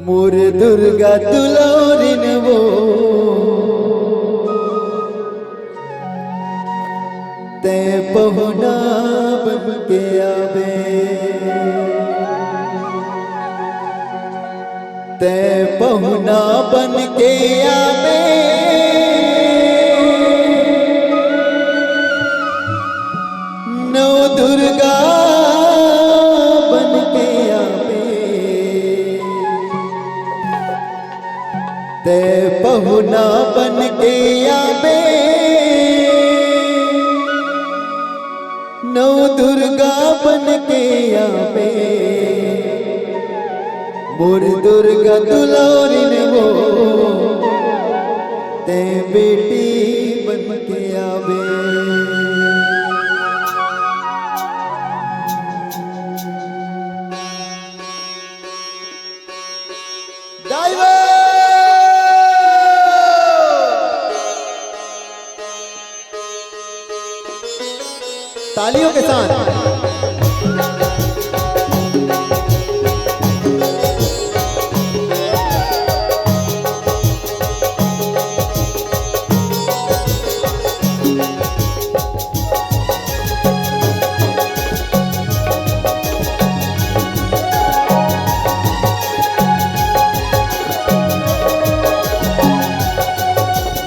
मोर दुर्गा दुलारिन वो ते पहुना बन के आवे, ते पहुना बन के आवे। नौ दुर्गा बन के आवे, ते पहुना बन के आवे। नौ दुर्गा बन के आवे, मोर दुर्गा दुलारिन वो ते बेटी बन के आवे। तालियों के साथ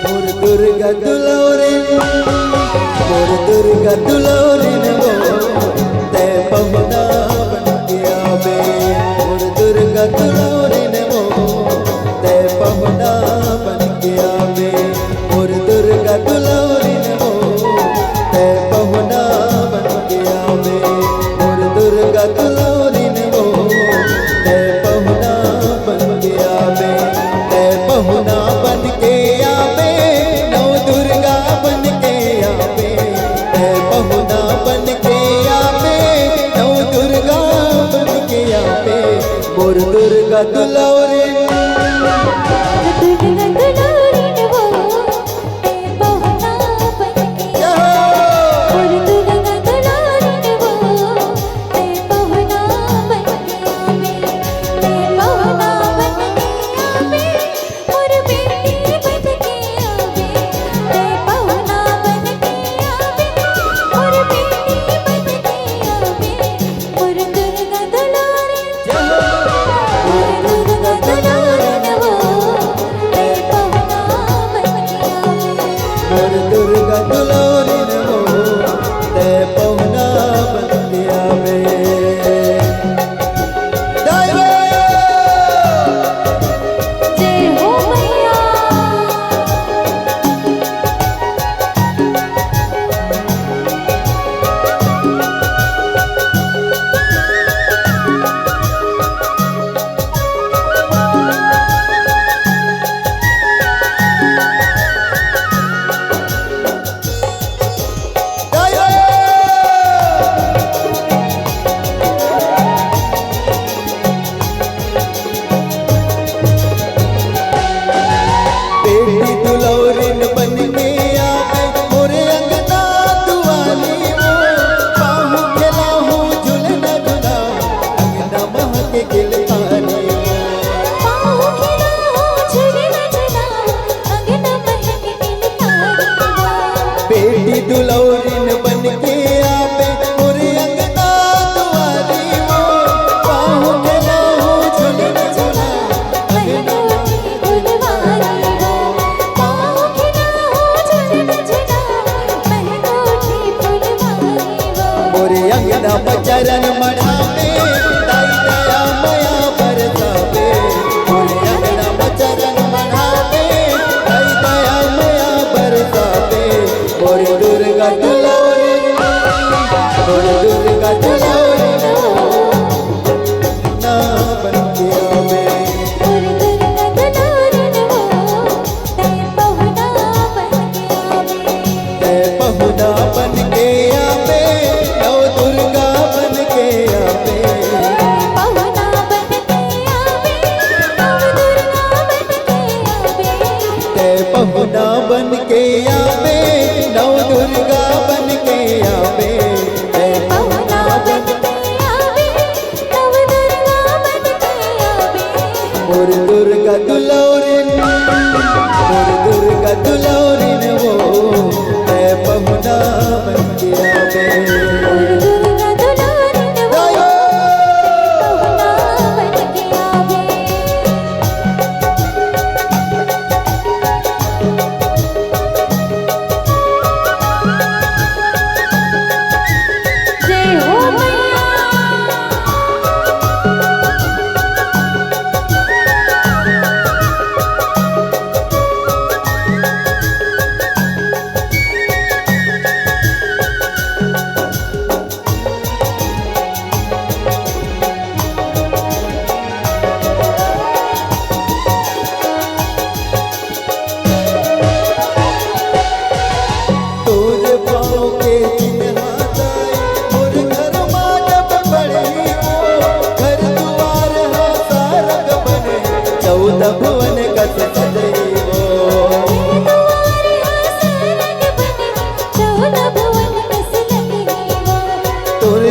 मोर दुर्गा दुलारिन, मोर दुर्गा दुलारिन वो ते पहुना बन के आवे। मोर दुर्गा दुलारिन वो ते पहुना बन के आवे। मोर दुर्गा दुलारिन वो ते पहुना बन के आवे। मोर दुर्गा दुलारिन वो ते पहुना बन के आवे, ते पहुना बन के आवे। नौ दुर्गा बन के आवे, ते पहुना बन के आवे। नौ दुर्गा बन के आवे, मोर दुर्गा दुलारिन। दुर्गा दुलारिन वो ते पहुना बन के आवे। जय हो मैया। बेटी दुलारिन बन के आवे, मोरे अंगना दुआरी वो। बाहु खेलाहू झुलना झुला, अंगना महक गिलकारी वो। बाहु खेलाहू झुलना झुला, अंगना महक गिलकारी वो। बेटी दुलारिन बन के आवे, मोरे अंगना दुआरी वो। बाहु खेलाहू झुलना झुला, अंगना मोरे अंगना बचरन मढ़ावे, दाई दया मया बरसावे। मोरे अंगना बचरन मढ़ावे, दाई दया मया बरसावे। मोरे दुर्गा दुलारिन, मोरे दुर्गा दुलारिन ना बन के आवे। ते पहुना बन के आवे, नौ दुर्गा बन के आवे। ते पहुना बन के आवे, नौ दुर्गा बन के आवे। ते पहुना बन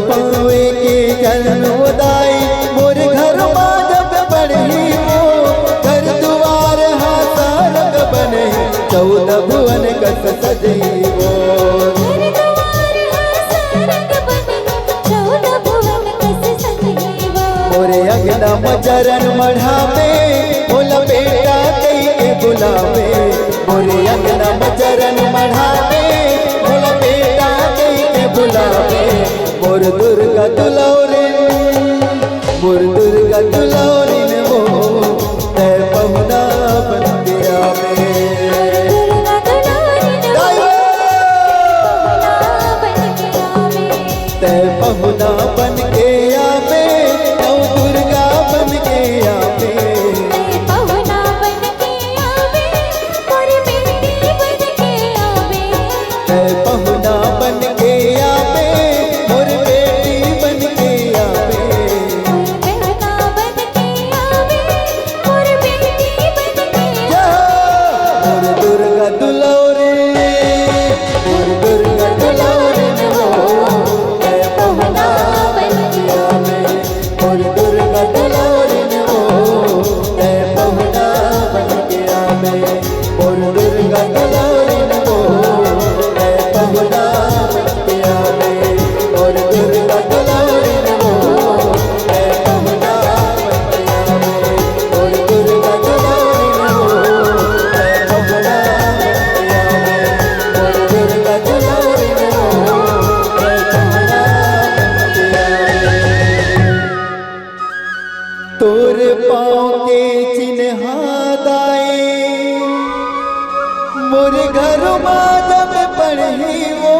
पावे के जन्मदाई मोर घर माँ जब बढ़ी वो घर द्वार हासा रंग बने 14 भुवन कस सजी वो घर द्वार हासा रंग बने 14 भुवन कस सजीवो मोरे अंगना मचरन मढ़ावे बोला बेटा कई के बुलावे मोरे अंगना मचरन मढ़ावे बोला बेटा कई के बुलावे मोर दुर्गा दुलौरिन वो ते पहुना बन के आवे दुर्गा दुलारिन ते पहुना बन के आवे नौ दुर्गा बन के आवे पहुना बन के आवे मोर बेटी बन के आवे ते पहुना बन के आवे मोर बेटी बन के आवे पहुना बन के आवे मोर बेटी बन के मोर दुर्गा दुलौरिन वो ते पहुना बन के आवे मोर दुर्गा दुलौरिन वो ते पहुना बन के आवे मोर दुर्गा दुलौरिन वो ते पहुना बन के आवे मोर दुर्गा दुलौरिन वो ते पहुना बन के आवे मोर दुर्गा दुलौरिन वो ते पहुना बन के आवे मोर दुर्गा दुलौरिन वो ते पहुना बन के आवे तोर पाँव के चिन्हा दाए मोर घर माँ जब पढ़ी वो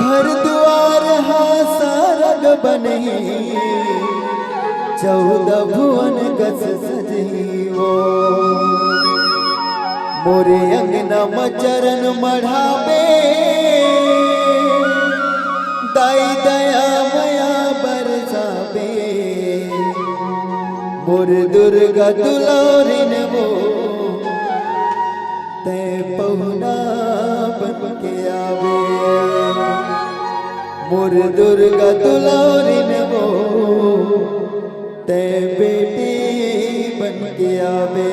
घर द्वार हासा रंग बनी 14 भुवन कस सजी वो मोरे अंगना मचरन मढ़ावे दाई दया मया बरसावे मोर दुर्गा दुलौरिन वो ते पहुना बन के आवे मोर दुर्गा दुलौरिन वो ते बेटी बन के आवे